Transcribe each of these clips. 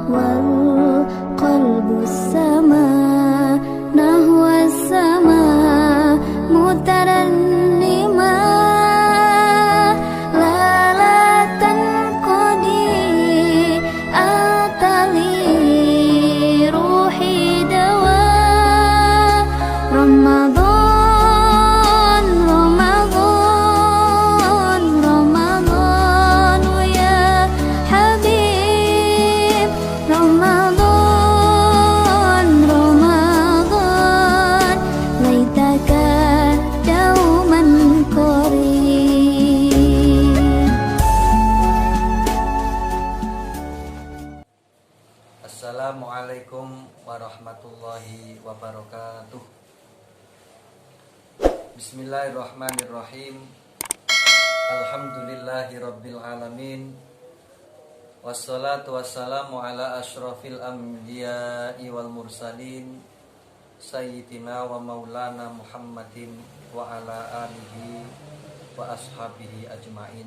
والقلب السماء نحو السماء مترنما لا تنقضي أتلي روحي دواء رمضان رمضان رمضان يا حبيب رمضان رمضان ليتك دوما قريب. Assalamualaikum warahmatullahi wabarakatuh. Bismillahirrahmanirrahim. Alhamdulillahi rabbil alamin. Wassalatu wassalamu ala asyrafil anbiya'i wal mursalin Sayyidina wa maulana Muhammadin wa ala alihi wa ashabihi ajma'in.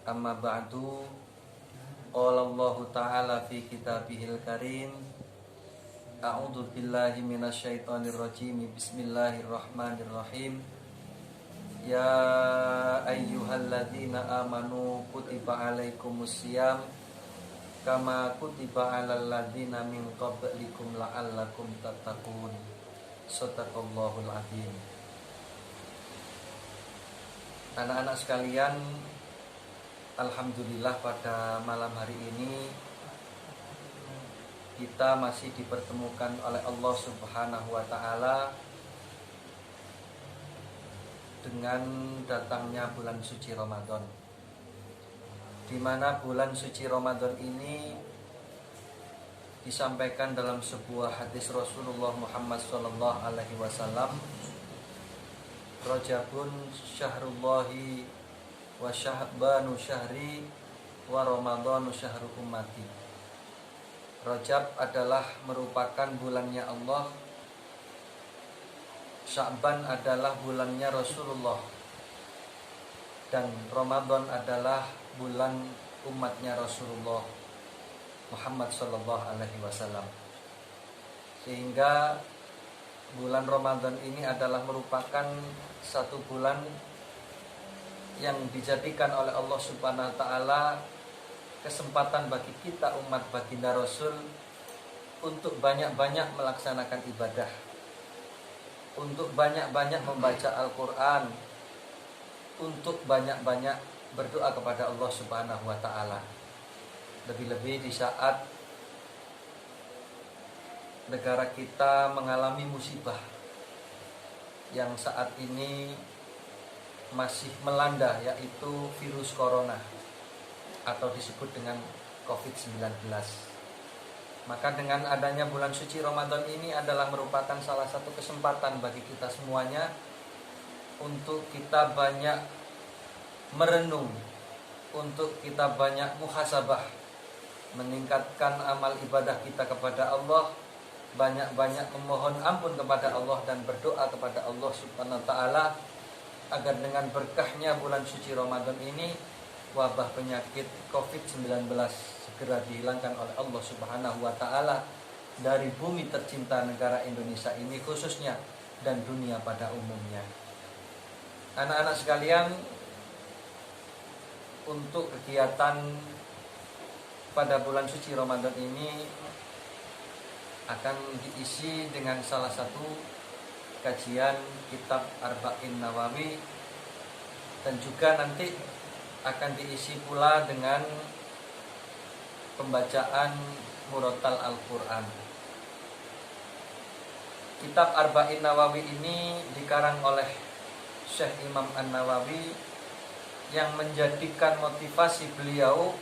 Amma ba'du. Qala Allah ta'ala fi kitabihil karim. A'udzu billahi minasyaitonir rajim. Bismillahirrahmanirrahim. Ya ayyuhalladzina amanu kutiba alaikumusiyam kama kutiba alal ladzina min qablikum la'allakum tattaqun. Shadaqallahul adzim. Anak-anak sekalian, alhamdulillah pada malam hari ini kita masih dipertemukan oleh Allah Subhanahu wa taala dengan datangnya bulan suci Ramadan, di mana bulan suci Ramadan ini disampaikan dalam sebuah hadis Rasulullah Muhammad sallallahu alaihi wasallam, Rajabun syahrullahi wa syahbanu syahri wa ramadhanu syahru ummati. Rajab adalah merupakan bulannya Allah, Sya'ban adalah bulannya Rasulullah, dan Ramadan adalah bulan umatnya Rasulullah Muhammad sallallahu alaihi wasallam. Sehingga bulan Ramadan ini adalah merupakan satu bulan yang dijadikan oleh Allah Subhanahu wa taala kesempatan bagi kita umat baginda Rasul untuk banyak-banyak melaksanakan ibadah, untuk banyak-banyak membaca Al-Quran, untuk banyak-banyak berdoa kepada Allah Subhanahu wa ta'ala. Lebih-lebih di saat negara kita mengalami musibah yang saat ini masih melanda, yaitu virus corona atau disebut dengan COVID-19. Maka dengan adanya bulan suci Ramadan ini adalah merupakan salah satu kesempatan bagi kita semuanya untuk kita banyak merenung, untuk kita banyak muhasabah, meningkatkan amal ibadah kita kepada Allah, banyak-banyak memohon ampun kepada Allah dan berdoa kepada Allah Subhanahu wa taala agar dengan berkahnya bulan suci Ramadan ini wabah penyakit COVID-19 segera dihilangkan oleh Allah Subhanahu wa taala dari bumi tercinta negara Indonesia ini khususnya dan dunia pada umumnya. Anak-anak sekalian, untuk kegiatan pada bulan suci Ramadan ini akan diisi dengan salah satu kajian kitab Arba'in Nawawi, dan juga nanti akan diisi pula dengan pembacaan murotal Al-Quran. Kitab Arba'in Nawawi ini dikarang oleh Syekh Imam An-Nawawi yang menjadikan motivasi beliau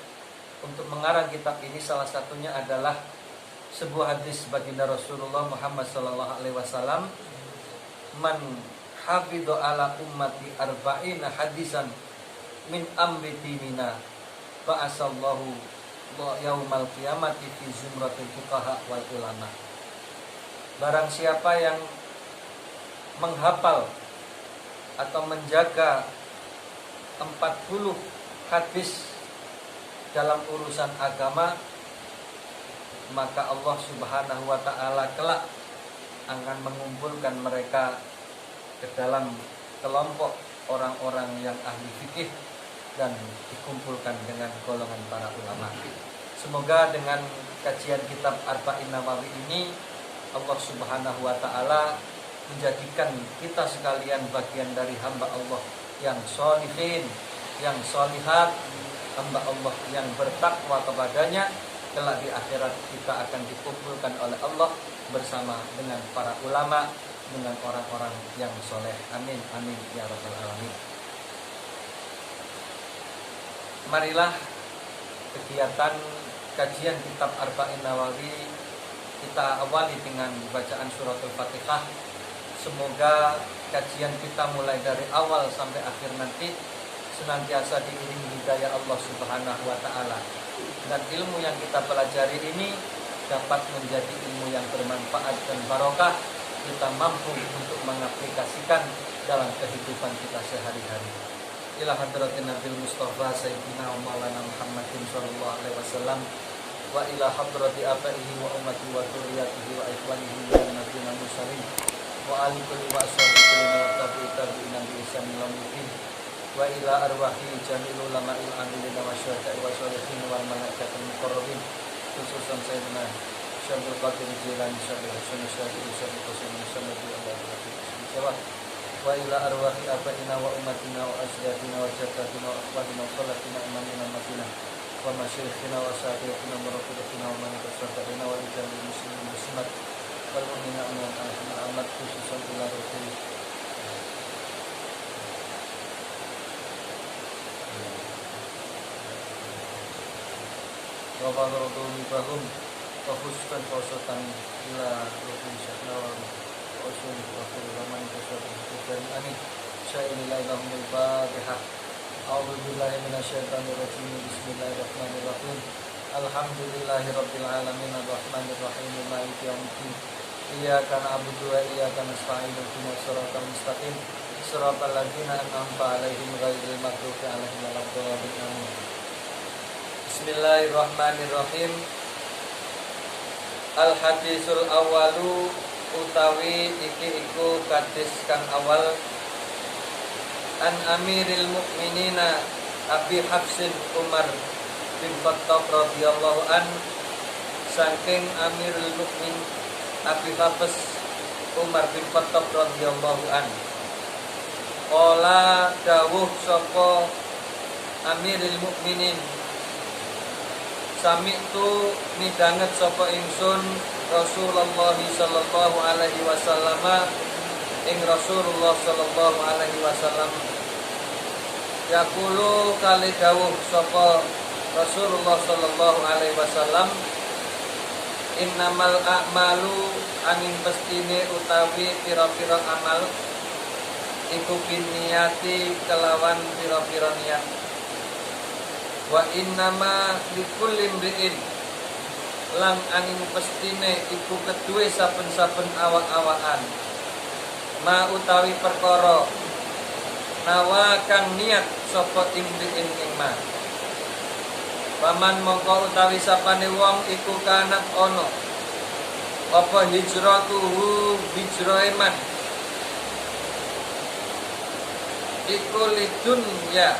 untuk mengarang kitab ini salah satunya adalah sebuah hadis baginda Rasulullah Muhammad SAW, man hafidhu ala ummati arba'ina hadisan min amri dinina ba'asallahu yaumal qiyamati fi zumratil fuqaha wal ulama. Barang siapa yang menghafal atau menjaga 40 hadis dalam urusan agama, maka Allah Subhanahu wa taala kelak akan mengumpulkan mereka ke dalam kelompok orang-orang yang ahli fikih dan dikumpulkan dengan golongan para ulama. Semoga dengan kajian kitab Arba'in Nawawi ini Allah Subhanahu wa taala menjadikan kita sekalian bagian dari hamba Allah yang sholihin, yang sholihat, hamba Allah yang bertakwa kepadanya. Kelak di akhirat kita akan dikumpulkan oleh Allah bersama dengan para ulama, dengan orang-orang yang soleh. Amin, amin ya rabbal alamin. Marilah kegiatan kajian kitab Arba'in Nawawi kita awali dengan bacaan suratul Fatihah. Semoga kajian kita mulai dari awal sampai akhir nanti senantiasa diiringi hidayah Allah Subhanahu wa taala, dan ilmu yang kita pelajari ini dapat menjadi ilmu yang bermanfaat dan barokah, kita mampu untuk mengaplikasikan dalam kehidupan kita sehari-hari. Ila hadratin Nabil Mustafa Sayyidina wa Maulana Muhammadin sallallahu alaihi wasallam wa ila hadrati abaihi wa ummati wa dzurriyyatihi wa ikhwanihi min nabiyina mursalin wa ali kulli wa ashabihi wa tabi'ina bi ihsan ila yaumil wa ila arwahi jamil ulama'il amilin wa syuhada'i wa sholihin wal malaikatil muqarrabin, khususan Sayyidina Syabul Qadir Jilani Syabul Hasan Syabul Syabul Qasim Syabul Allah wa ila arwahi abaina wa ummatina wa ajdadina wa jaddatina wa akhwadina wa khalatina imamina madina wa masyikhina wa sahabatina wa rafiqina wa man tasaddaqina wa lijamil muslimin muslimat wal mu'minina wal mu'minat khususan ila rusul wa barakatuhu bihum wa khususan khosatan ila rusul syahna wa usul rasul zaman tersebut dan amin syai'ilahumul fatihah. A'udzu billahi minasyaitonir rajim. Bismillahirrahmanirrahim. Alhamdulillahirabbil alamin arrahmanir rahim maliki yaumiddin. Iyyaka na'budu wa iyyaka nasta'in ihdinas siratal mustaqim siratal ladzina an'amta 'alaihim ghairil maghdubi 'alaihim waladdallin. Bismillahirrahmanirrahim. Al hadisul awalu utawi iki iku hadis kang awal an Amiril Mukminina Abi Hafsin Umar bin Khattab radhiyallahu an, saking Amirul Mukmin Abi Hafs Umar bin Khattab radhiyallahu an. Qala dawuh sapa Amirul Mukminin, sami'tu midanget sapa ingsun Rasulullah sallallahu alaihi wasallam ing Rasulullah sallallahu alaihi wasallam yaqulu kali dawuh sapa Rasulullah sallallahu alaihi wasallam, innamal a'malu angin pestine utawi pira-pira amal iku binniyati kelawan pira-pira niat, wa innama likulli imri'in lang angin pestine iku kedue saben-saben awak-awakan ma utawi perkara nawa kang niat sapa imri'in ing ma. Paman mongko utawi sapane wong iku kanat ana apa hijratuhu hijrahe man iku lidun ya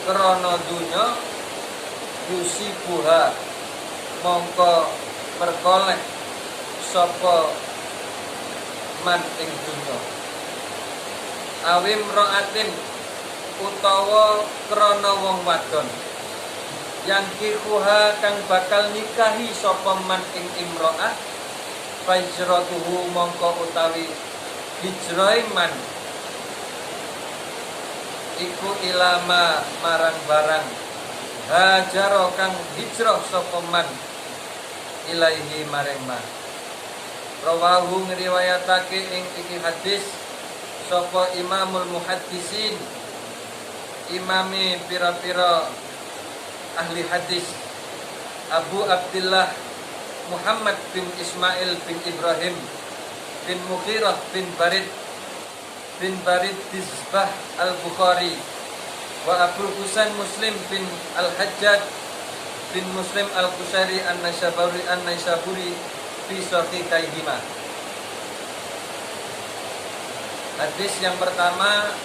krana dunya yusibuha mongko perkoleh sapa man ing dunya awim raatin utawa krana wong wadon yang kihuha kang bakal nikahi sapa man ing imro'ah fajratuhu mongko utawi hijrahe man iku ilama marang barang hajaro kang hijrah sapa man ilaihi maring ma. Rawahu ngriwayatake ing iki hadis sapa Imamul Muhaddisin, imame pira-pira ahli hadis Abu Abdullah Muhammad bin Ismail bin Ibrahim bin Mughirah bin Barid Dizbah al-Bukhari wa Abu Husain Muslim bin al-Hajjaj bin Muslim al-Qusairi an-Naisaburi fi sahihaihima. Hadis yang pertama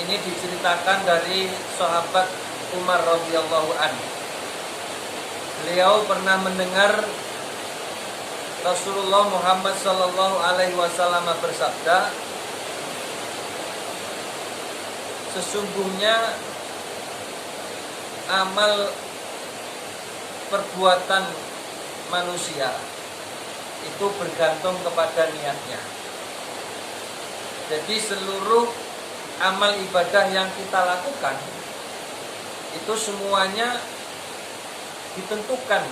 ini diceritakan dari sahabat Umar radhiyallahu anhu. Beliau pernah mendengar Rasulullah Muhammad sallallahu alaihi wasallam bersabda, sesungguhnya amal perbuatan manusia itu bergantung kepada niatnya. Jadi seluruh amal ibadah yang kita lakukan itu semuanya ditentukan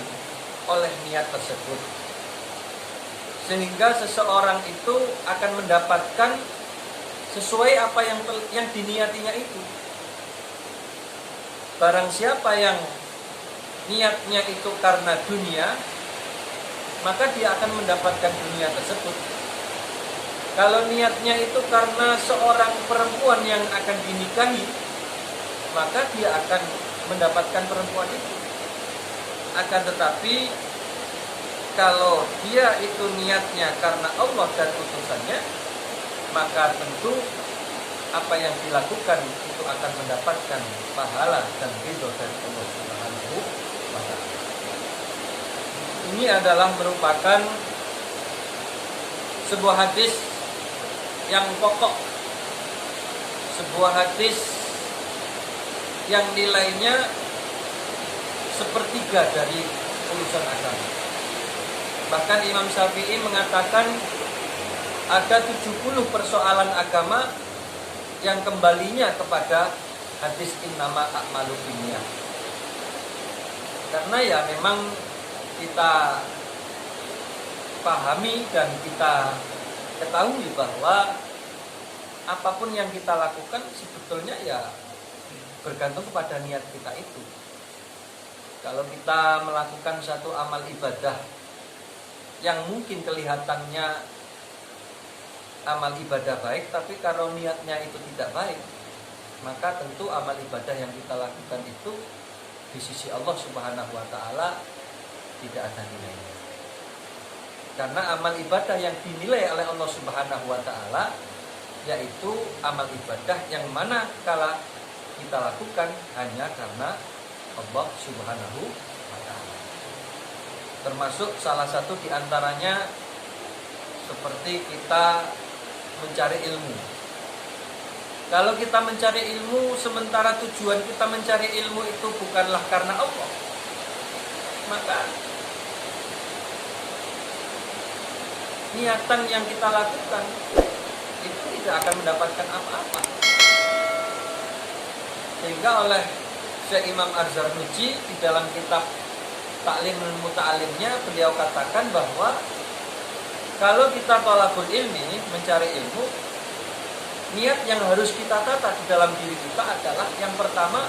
oleh niat tersebut. Sehingga seseorang itu akan mendapatkan sesuai apa yang diniatinya itu. Barang siapa yang niatnya itu karena dunia, maka dia akan mendapatkan dunia tersebut. Kalau niatnya itu karena seorang perempuan yang akan dinikahi, maka dia akan mendapatkan perempuan itu. Akan tetapi kalau dia itu niatnya karena Allah dan utusannya, maka tentu apa yang dilakukan itu akan mendapatkan pahala dan ridho dari Allah Subhanahu wa Ta'ala. Ini adalah merupakan sebuah hadis yang pokok, sebuah hadis yang nilainya sepertiga dari urusan agama. Bahkan Imam Syafi'i mengatakan ada 70 persoalan agama yang kembalinya kepada hadis innama a'malu binniyat. Karena ya memang kita pahami dan kita ketahui bahwa apapun yang kita lakukan sebetulnya ya bergantung kepada niat kita itu. Kalau kita melakukan satu amal ibadah yang mungkin kelihatannya amal ibadah baik, tapi kalau niatnya itu tidak baik, maka tentu amal ibadah yang kita lakukan itu di sisi Allah Subhanahu wa Ta'ala tidak ada nilainya. Karena amal ibadah yang dinilai oleh Allah Subhanahu wa Ta'ala yaitu amal ibadah yang mana kala kita lakukan hanya karena Allah Subhanahu wa Ta'ala. Termasuk salah satu diantaranya seperti kita mencari ilmu. Kalau kita mencari ilmu sementara tujuan kita mencari ilmu itu bukanlah karena Allah, maka niatan yang kita lakukan itu tidak akan mendapatkan apa-apa. Sehingga oleh Syekh Imam Az-Zarnuji di dalam kitab Ta'limul Muta'alimnya beliau katakan bahwa kalau kita thalabul ilmi, mencari ilmu, niat yang harus kita tata di dalam diri kita adalah yang pertama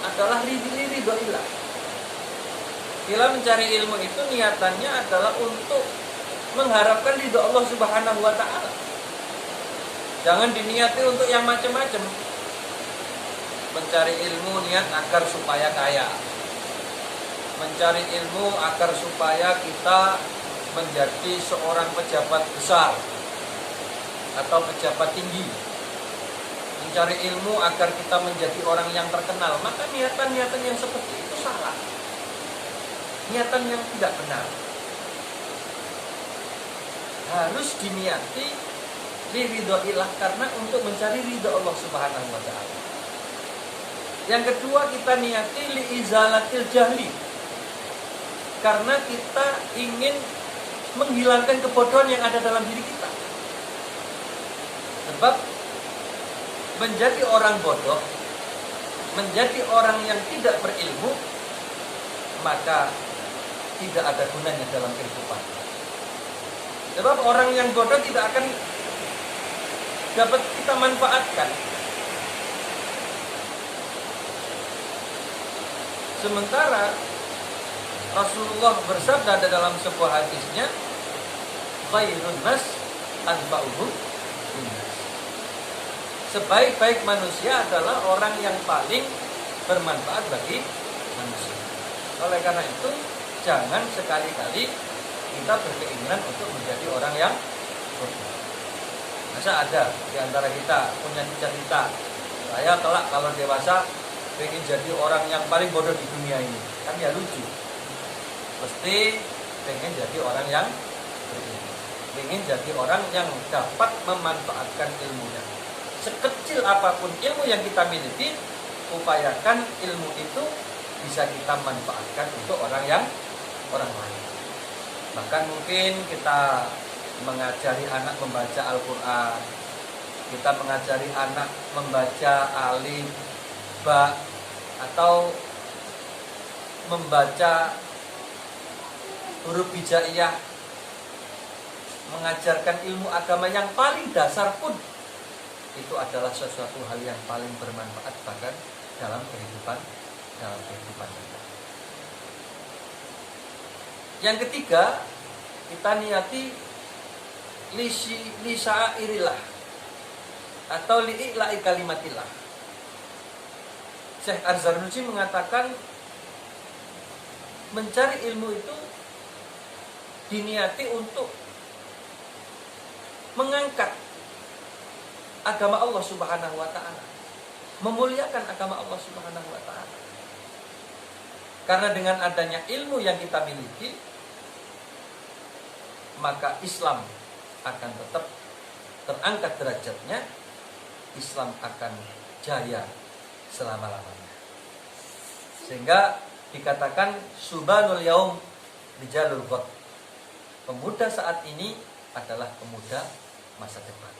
adalah ridho ilah. Bila mencari ilmu itu niatannya adalah untuk mengharapkan ridho Allah Subhanahu wa Ta'ala. Jangan diniati untuk yang macam-macam. Mencari ilmu niat agar supaya kaya. Mencari ilmu agar supaya kita menjadi seorang pejabat besar atau pejabat tinggi. Mencari ilmu agar kita menjadi orang yang terkenal. Maka niatan-niatan yang seperti itu salah. Niatan yang tidak benar. Harus diniati ridho ilah karena untuk mencari ridho Allah Subhanahu wa Ta'ala. Yang kedua, kita niati liizalatil jahli, karena kita ingin menghilangkan kebodohan yang ada dalam diri kita. Sebab menjadi orang bodoh, menjadi orang yang tidak berilmu, maka tidak ada gunanya dalam kehidupan. Sebab orang yang bodoh tidak akan dapat kita manfaatkan. Sementara Rasulullah bersabda dalam sebuah hadisnya, khairun nas anfa'uhum linnas. Sebaik-baik manusia adalah orang yang paling bermanfaat bagi manusia. Oleh karena itu, jangan sekali-kali kita berkeinginan untuk menjadi orang yang bodoh. Masa ada di antara kita punya cita-cita, saya kelak kalau dewasa ingin jadi orang yang paling bodoh di dunia ini? Kan ya lucu. Mesti pengen jadi orang yang berilmu, pengen jadi orang yang dapat memanfaatkan ilmunya. Sekecil apapun ilmu yang kita miliki, upayakan ilmu itu bisa kita manfaatkan untuk orang lain. Bahkan mungkin kita mengajari anak membaca Al-Quran, kita mengajari anak membaca alif, ba, atau membaca huruf hijaiyah, mengajarkan ilmu agama yang paling dasar pun itu adalah sesuatu hal yang paling bermanfaat bahkan dalam kehidupan kita. Yang ketiga, kita niati lisa'airillah atau li'i'la'i kalimatillah. Syekh Az-Zarnuji mengatakan mencari ilmu itu diniati untuk mengangkat agama Allah Subhanahu wa taala, memuliakan agama Allah Subhanahu wa taala. Karena dengan adanya ilmu yang kita miliki, maka Islam akan tetap terangkat derajatnya, Islam akan jaya selama-lamanya. Sehingga dikatakan subhanul yaum rijalul ghad. Pemuda saat ini adalah pemuda masa depan.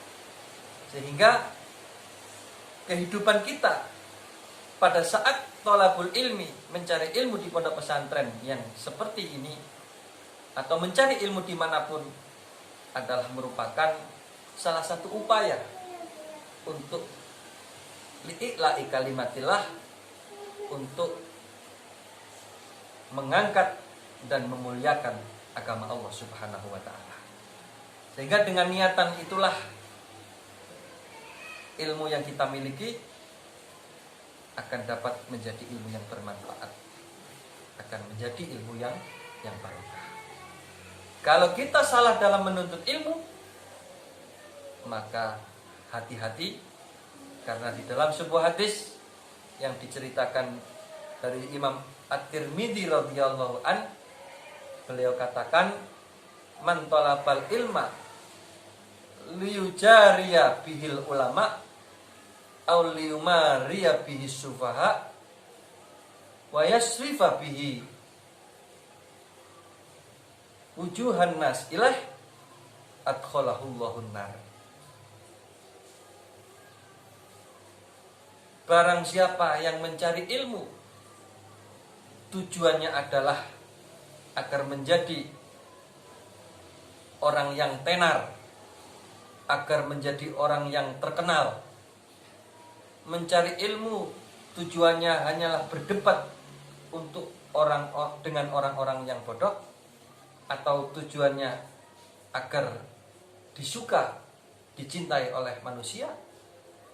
Sehingga kehidupan kita pada saat thalabul ilmi, mencari ilmu di pondok pesantren yang seperti ini, atau mencari ilmu dimanapun, adalah merupakan salah satu upaya untuk li'i'la'i kalimatillah, untuk mengangkat dan memuliakan agama Allah Subhanahu wa taala. Sehingga dengan niatan itulah ilmu yang kita miliki akan dapat menjadi ilmu yang bermanfaat, akan menjadi ilmu yang barokah. Kalau kita salah dalam menuntut ilmu, maka hati-hati, karena di dalam sebuah hadis yang diceritakan dari Imam At-Tirmidzi radhiyallahu an, beliau katakan, man talabal ilma liyujariya bihil ulama aw liyumariya bihi sufaha wa yasrifa bihi wujuhan nas ilah adkhalahullahu nar. Barang siapa yang mencari ilmu tujuannya adalah agar menjadi orang yang tenar, agar menjadi orang yang terkenal. Mencari ilmu tujuannya hanyalah berdebat untuk dengan orang-orang yang bodoh, atau tujuannya agar disuka, dicintai oleh manusia,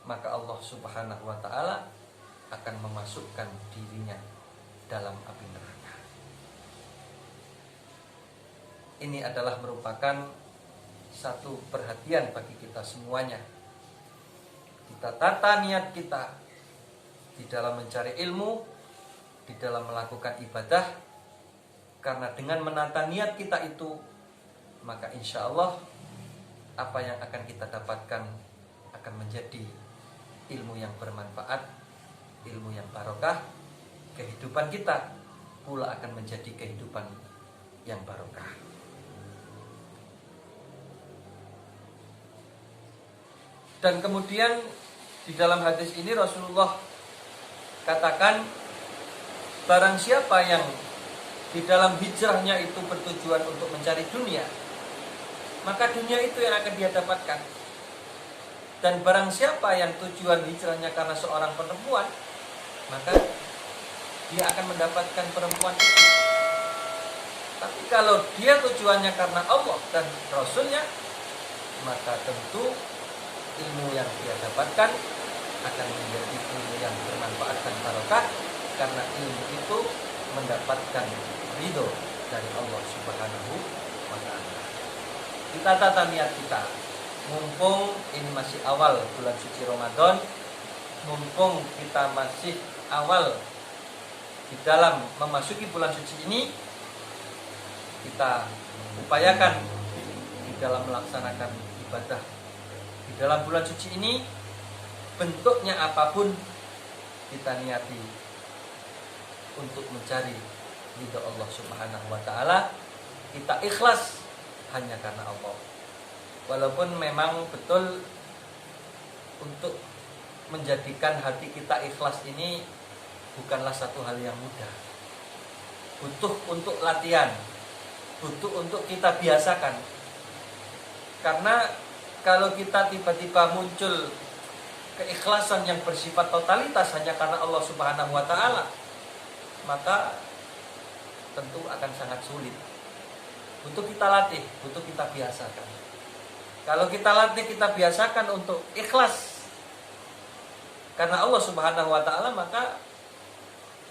maka Allah Subhanahu wa taala akan memasukkan dirinya dalam api neraka. Ini adalah merupakan satu perhatian bagi kita semuanya. Kita tata niat kita di dalam mencari ilmu, di dalam melakukan ibadah, karena dengan menata niat kita itu, maka insya Allah apa yang akan kita dapatkan akan menjadi ilmu yang bermanfaat, ilmu yang barokah. Kehidupan kita pula akan menjadi kehidupan yang barokah. Dan kemudian di dalam hadis ini Rasulullah katakan, barang siapa yang di dalam hijrahnya itu bertujuan untuk mencari dunia, maka dunia itu yang akan dia dapatkan. Dan barang siapa yang tujuan hijrahnya karena seorang perempuan, maka dia akan mendapatkan perempuan itu. Tapi kalau dia tujuannya karena Allah dan Rasulnya, maka tentu ilmu yang dia dapatkan akan menjadi ilmu yang bermanfaat dan barokah, karena ilmu itu mendapatkan ridho dari Allah Subhanahu wa Ta'ala. Kita tata niat kita, mumpung ini masih awal bulan suci Ramadan, mumpung kita masih awal di dalam memasuki bulan suci ini, kita upayakan di dalam melaksanakan ibadah di dalam bulan suci ini, bentuknya apapun kita niati untuk mencari ridha Allah Subhanahu wa Ta'ala. Kita ikhlas hanya karena Allah. Walaupun memang betul untuk menjadikan hati kita ikhlas ini bukanlah satu hal yang mudah. Butuh untuk latihan, butuh untuk kita biasakan. Karena kalau kita tiba-tiba muncul keikhlasan yang bersifat totalitas hanya karena Allah Subhanahu wa Ta'ala, maka tentu akan sangat sulit. Butuh kita latih, butuh kita biasakan. Kalau kita latih, kita biasakan untuk ikhlas karena Allah Subhanahu wa Ta'ala, maka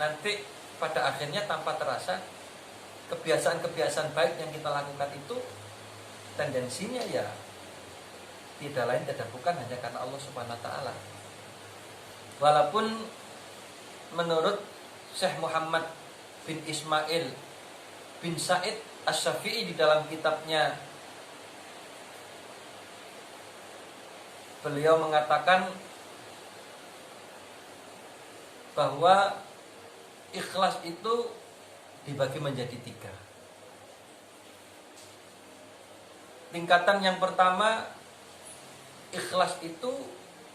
nanti pada akhirnya tanpa terasa kebiasaan-kebiasaan baik yang kita lakukan itu tendensinya ya tidak lain tidak bukan hanya karena Allah Subhanahu wa Ta'ala. Walaupun menurut Syekh Muhammad bin Ismail bin Said Asy-Syafi'i di dalam kitabnya, beliau mengatakan bahwa ikhlas itu dibagi menjadi 3. Tingkatan yang pertama, ikhlas itu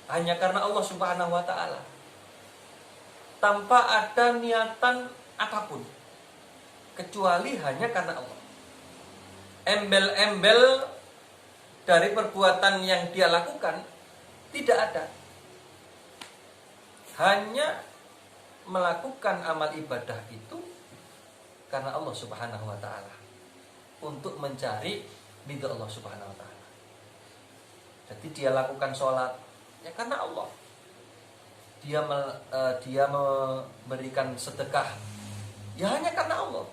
hanya karena Allah Subhanahu wa Ta'ala, tanpa ada niatan apapun kecuali hanya karena Allah. Embel-embel dari perbuatan yang dia lakukan tidak ada, hanya melakukan amal ibadah itu karena Allah Subhanahu wa Ta'ala, untuk mencari ridha Allah Subhanahu wa Ta'ala. Jadi dia lakukan sholat ya karena Allah. Dia memberikan sedekah ya hanya karena Allah.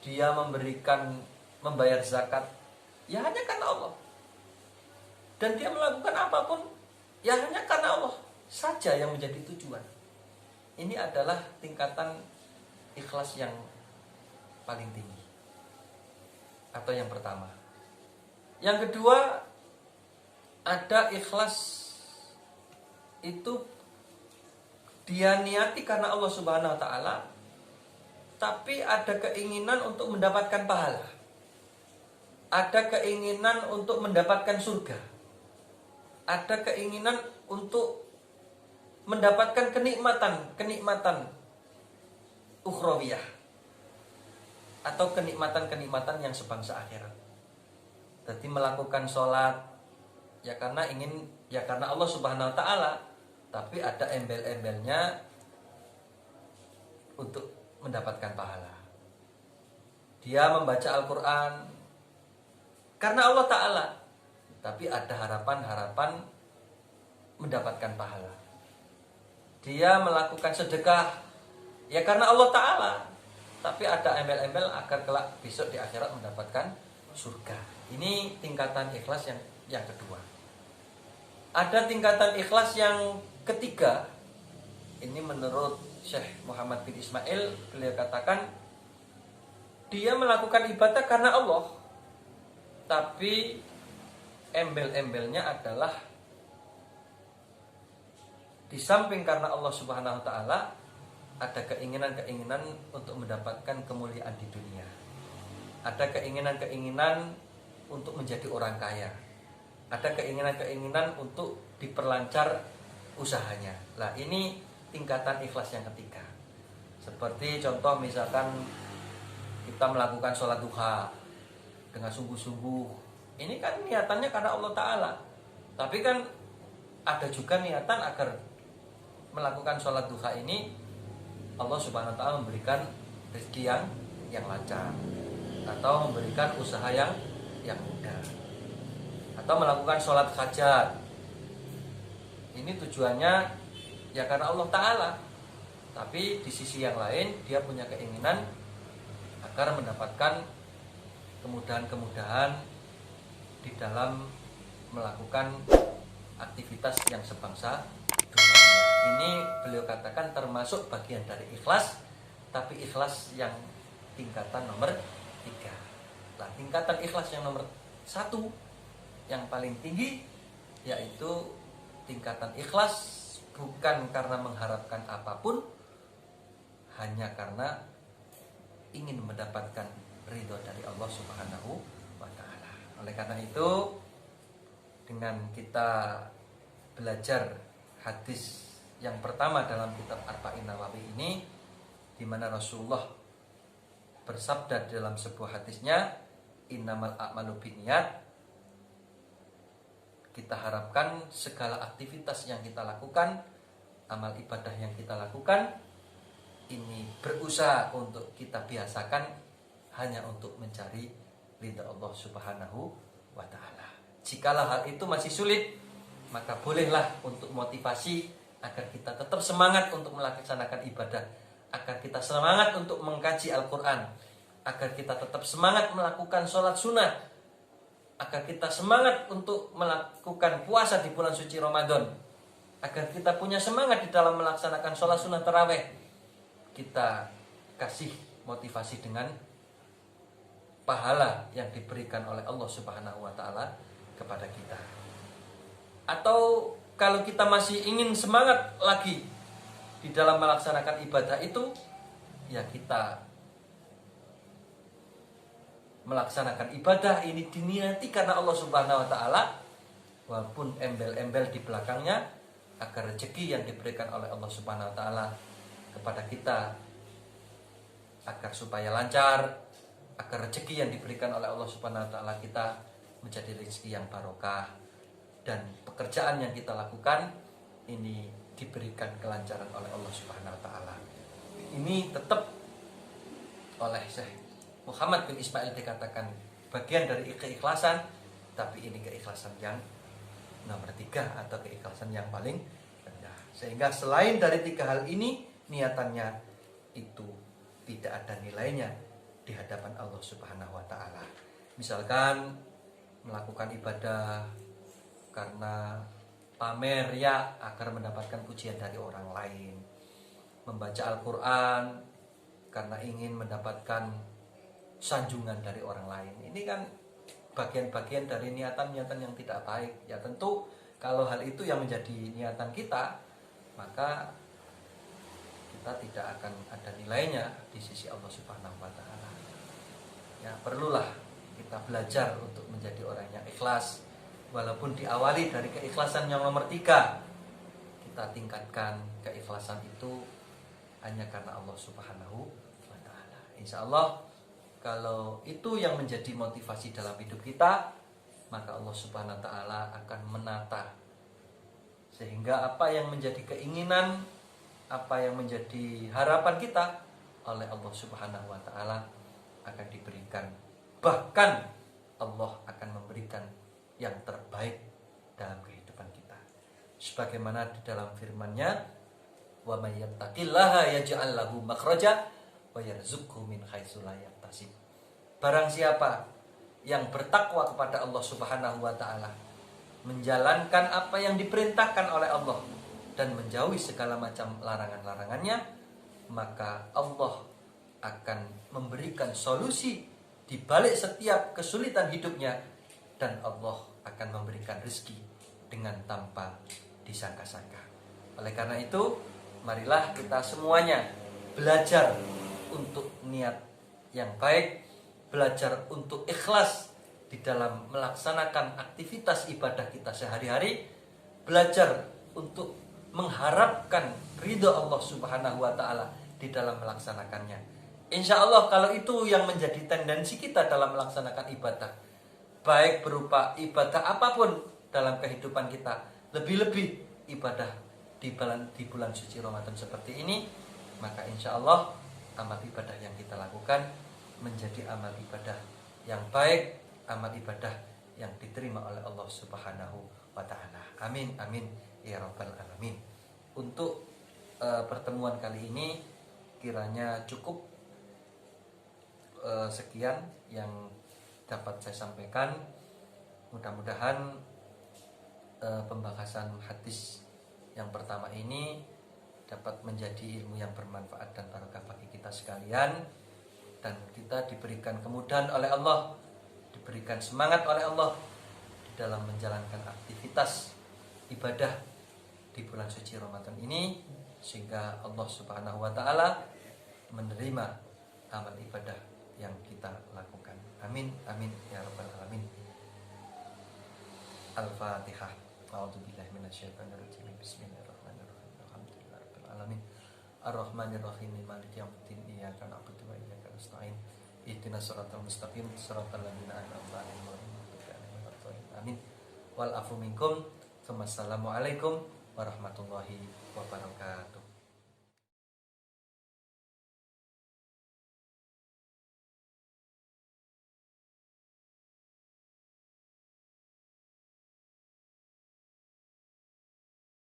Dia membayar zakat ya hanya karena Allah. Dan dia melakukan apapun ya hanya karena Allah saja yang menjadi tujuan. Ini adalah tingkatan ikhlas yang paling tinggi, atau yang pertama. Yang kedua, ada ikhlas itu dia niati karena Allah Subhanahu wa Ta'ala, tapi ada keinginan untuk mendapatkan pahala, ada keinginan untuk mendapatkan surga, ada keinginan untuk mendapatkan kenikmatan ukhrawiyah, atau kenikmatan yang sebangsa akhirat. Jadi melakukan sholat ya karena Allah Subhanahu wa Ta'ala, tapi ada embel-embelnya untuk mendapatkan pahala. Dia membaca Al-Quran karena Allah Ta'ala, tapi ada harapan mendapatkan pahala. Dia melakukan sedekah ya karena Allah Ta'ala, tapi ada embel-embel agar kelak besok di akhirat mendapatkan surga. Ini tingkatan ikhlas yang kedua. Ada tingkatan ikhlas yang ketiga. Ini menurut Syekh Muhammad bin Ismail, beliau katakan dia melakukan ibadah karena Allah, tapi embel-embelnya adalah di samping karena Allah Subhanahu wa Ta'ala, ada keinginan-keinginan untuk mendapatkan kemuliaan di dunia. Ada keinginan-keinginan untuk menjadi orang kaya. Ada keinginan-keinginan untuk diperlancar usahanya. Nah, ini tingkatan ikhlas yang ketiga. Seperti contoh misalkan kita melakukan sholat duha dengan sungguh-sungguh. Ini kan niatannya karena Allah Ta'ala. Tapi kan ada juga niatan agar melakukan sholat duha ini Allah Subhanahu wa Ta'ala memberikan rezeki yang lancar, atau memberikan usaha yang mudah, atau melakukan sholat hajat. Ini tujuannya ya karena Allah Ta'ala, tapi di sisi yang lain dia punya keinginan agar mendapatkan kemudahan-kemudahan di dalam melakukan aktivitas yang sebangsa dunia. Ini beliau katakan termasuk bagian dari ikhlas, tapi ikhlas yang tingkatan nomor 3. Nah, tingkatan ikhlas yang nomor 1 yang paling tinggi yaitu tingkatan ikhlas bukan karena mengharapkan apapun, hanya karena ingin mendapatkan ridho dari Allah Subhanahu wa Ta'ala. Oleh karena itu, dengan kita belajar hadis yang pertama dalam kitab Arba'in Nawawi ini, di mana Rasulullah bersabda dalam sebuah hadisnya, innamal a'malu binniyat. Kita harapkan segala aktivitas yang kita lakukan, amal ibadah yang kita lakukan, ini berusaha untuk kita biasakan hanya untuk mencari ridha Allah Subhanahu wa Ta'ala. Jikalau hal itu masih sulit, maka bolehlah untuk motivasi agar kita tetap semangat untuk melaksanakan ibadah, agar kita semangat untuk mengkaji Al-Quran, agar kita tetap semangat melakukan sholat sunnah, agar kita semangat untuk melakukan puasa di bulan suci Ramadan, agar kita punya semangat di dalam melaksanakan sholat sunnah taraweh. Kita kasih motivasi dengan pahala yang diberikan oleh Allah Subhanahu wa Ta'ala kepada kita. Atau kalau kita masih ingin semangat lagi di dalam melaksanakan ibadah itu, ya kita melaksanakan ibadah ini diniati karena Allah Subhanahu wa Ta'ala, walaupun embel-embel di belakangnya, agar rezeki yang diberikan oleh Allah Subhanahu wa Ta'ala kepada kita agar supaya lancar, agar rezeki yang diberikan oleh Allah Subhanahu wa Ta'ala kita menjadi rezeki yang barokah, dan pekerjaan yang kita lakukan ini diberikan kelancaran oleh Allah Subhanahu wa Ta'ala. Ini tetap oleh Syekh Muhammad bin Ismail dikatakan bagian dari keikhlasan, tapi ini keikhlasan yang nomor 3 atau keikhlasan yang paling rendah. Sehingga selain dari 3 hal ini, niatannya itu tidak ada nilainya di hadapan Allah Subhanahu wa Ta'ala. Misalkan melakukan ibadah karena pamer ya agar mendapatkan pujian dari orang lain, membaca Al-Quran karena ingin mendapatkan sanjungan dari orang lain. Ini kan bagian-bagian dari niatan-niatan yang tidak baik. Ya tentu kalau hal itu yang menjadi niatan kita, maka kita tidak akan ada nilainya di sisi Allah Subhanahu wa Ta'ala. Ya perlulah kita belajar untuk menjadi orang yang ikhlas, walaupun diawali dari keikhlasan yang nomor 3. Kita tingkatkan keikhlasan itu hanya karena Allah Subhanahu wa Ta'ala. Insya Allah kalau itu yang menjadi motivasi dalam hidup kita, maka Allah Subhanahu wa Ta'ala akan menata sehingga apa yang menjadi keinginan, apa yang menjadi harapan kita oleh Allah Subhanahu wa Ta'ala akan diberikan. Bahkan Allah akan memberikan yang terbaik dalam kehidupan kita. Sebagaimana di dalam firman-Nya, "Wa may yattaqillaha yaj'al lahu makhraja wa yarzuqhu min haitsu la yahtasib." Barang siapa yang bertakwa kepada Allah Subhanahu wa Ta'ala, menjalankan apa yang diperintahkan oleh Allah dan menjauhi segala macam larangan-larangannya, maka Allah akan memberikan solusi di balik setiap kesulitan hidupnya, dan Allah akan memberikan rezeki dengan tanpa disangka-sangka. Oleh karena itu, marilah kita semuanya belajar untuk niat yang baik, belajar untuk ikhlas di dalam melaksanakan aktivitas ibadah kita sehari-hari, belajar untuk mengharapkan ridho Allah Subhanahu wa Ta'ala di dalam melaksanakannya. Insya Allah kalau itu yang menjadi tendensi kita dalam melaksanakan ibadah, baik berupa ibadah apapun dalam kehidupan kita, lebih-lebih ibadah di bulan suci Ramadan seperti ini, maka insya Allah amal ibadah yang kita lakukan menjadi amal ibadah yang baik, amal ibadah yang diterima oleh Allah Subhanahu wa taala. Amin amin ya rabbal alamin. Untuk pertemuan kali ini kiranya cukup sekian yang dapat saya sampaikan. Mudah-mudahan pembahasan hadis yang pertama ini dapat menjadi ilmu yang bermanfaat dan barokah bagi kita sekalian, dan kita diberikan kemudahan oleh Allah, diberikan semangat oleh Allah di dalam menjalankan aktivitas ibadah di bulan suci Ramadan ini, sehingga Allah Subhanahu wa taala menerima amal ibadah yang kita lakukan. Amin amin ya rabbal alamin. Al-Fatihah. A'udzubillahi minasyaitonirrajim. Bismillahirrahmanirrahim. Alhamdulillahirabbil alamin. Ar-Rahmanirrahim. Maliki yaumiddin. Iyyaka na'budu wa iyyaka nasta'in. Ihdinas siratal mustaqim, siratal ladzina an'amta 'alaihim ghairil maghdubi 'alaihim waladdallin. Amin. Wal afu minkum. Wassalamualaikum warahmatullahi wabarakatuh.